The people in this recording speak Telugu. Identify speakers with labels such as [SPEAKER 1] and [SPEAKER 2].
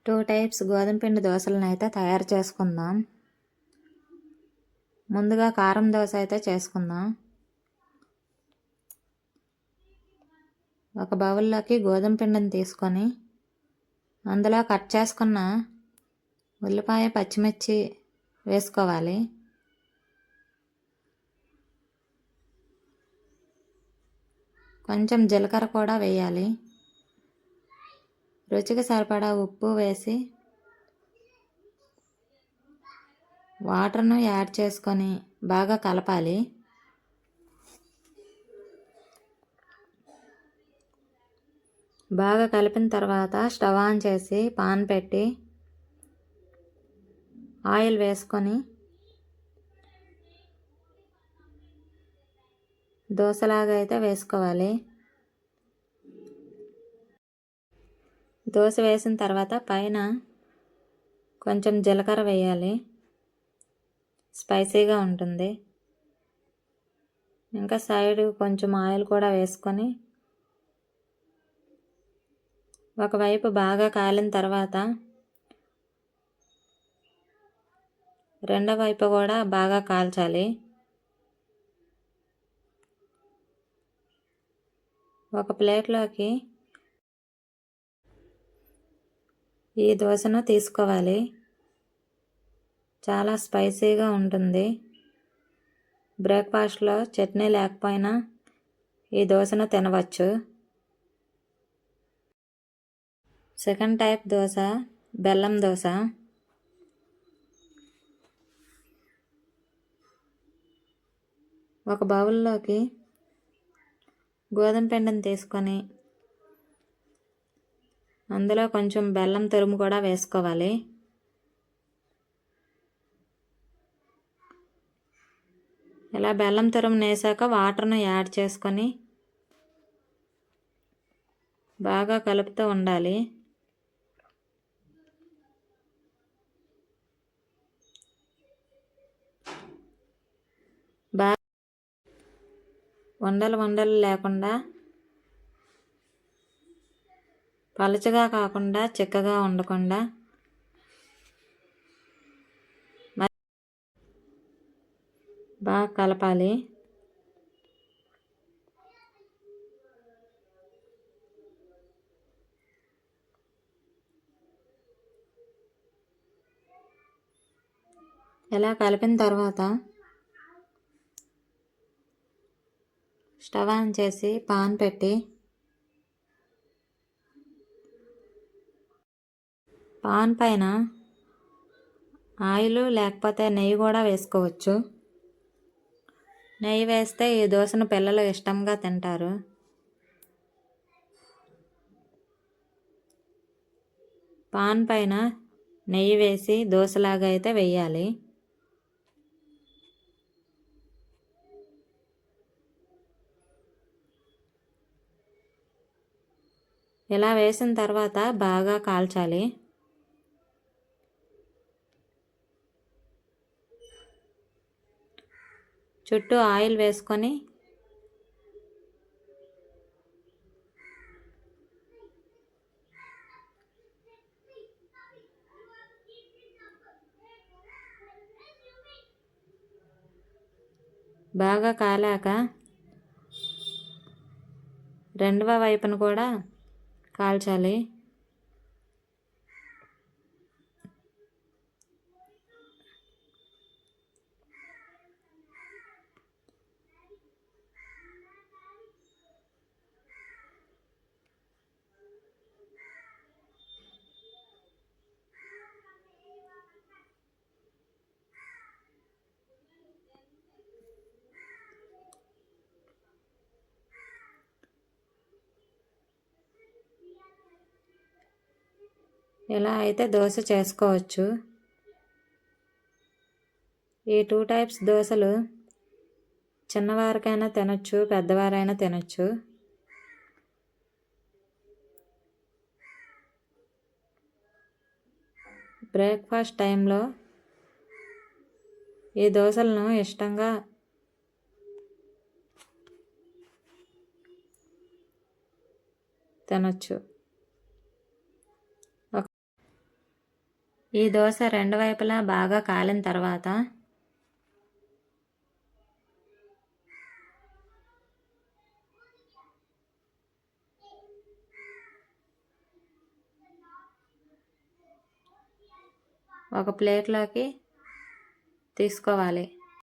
[SPEAKER 1] 2 టైప్స్ గోధుమ పిండి దోశలను అయితే తయారు చేసుకుందాం. ముందుగా కారం దోశ అయితే చేసుకుందాం. ఒక బౌల్లోకి గోధుమ పిండిని తీసుకొని అందులో కట్ చేసుకున్న ఉల్లిపాయ పచ్చిమిర్చి వేసుకోవాలి. కొంచెం జీలకర్ర కూడా వేయాలి. రుచికి సరిపడా ఉప్పు వేసి వాటర్ను యాడ్ చేసుకొని బాగా కలపాలి. బాగా కలిపిన తర్వాత స్టవ్ ఆన్ చేసి పాన్ పెట్టి ఆయిల్ వేసుకొని దోశలాగా అయితే వేసుకోవాలి. దోశ వేసిన తర్వాత పైన కొంచెం జీలకర్ర వేయాలి, స్పైసీగా ఉంటుంది. ఇంకా సైడ్ కొంచెం ఆయిల్ కూడా వేసుకొని ఒకవైపు బాగా కాలిన తర్వాత రెండో వైపు కూడా బాగా కాల్చాలి. ఒక ప్లేట్లోకి ఈ దోశను తీసుకోవాలి. చాలా స్పైసీగా ఉంటుంది. బ్రేక్ఫాస్ట్లో చట్నీ లేకపోయినా ఈ దోశను తినవచ్చు. సెకండ్ టైప్ దోశ బెల్లం దోశ. ఒక బౌల్లోకి గోధుమ పిండిని తీసుకొని అందులో కొంచెం బెల్లం తురుము కూడా వేసుకోవాలి. ఇలా బెల్లం తురుము వేసాక వాటర్ను యాడ్ చేసుకొని బాగా కలుపుతూ ఉండాలి. ఉండలు లేకుండా పలుచగా కాకుండా చిక్కగా ఉండకుండా బాగా కలపాలి. ఇలా కలిపిన తర్వాత స్టవ్ ఆన్ చేసి పాన్ పెట్టి పాన్ పైన ఆయిల్ లేకపోతే నెయ్యి కూడా వేసుకోవచ్చు. నెయ్యి వేస్తే ఈ దోశను పిల్లలు ఇష్టంగా తింటారు. పాన్ పైన నెయ్యి వేసి దోశలాగా అయితే వేయాలి. ఇలా వేసిన తర్వాత బాగా కాల్చాలి. చుట్టూ ఆయిల్ వేసుకొని బాగా కాలాక రెండవ వైపును కూడా కాల్చాలి. ఇలా అయితే దోశ చేసుకోవచ్చు. ఈ 2 టైప్స్ దోశలు చిన్నవారికైనా తినచ్చు, పెద్దవారైనా తినచ్చు. బ్రేక్ఫాస్ట్ టైంలో ఈ దోశలను ఇష్టంగా తినచ్చు. ఈ దోశ రెండు వైపులా బాగా కాలిన తర్వాత ఒక ప్లేట్లోకి తీసుకోవాలి.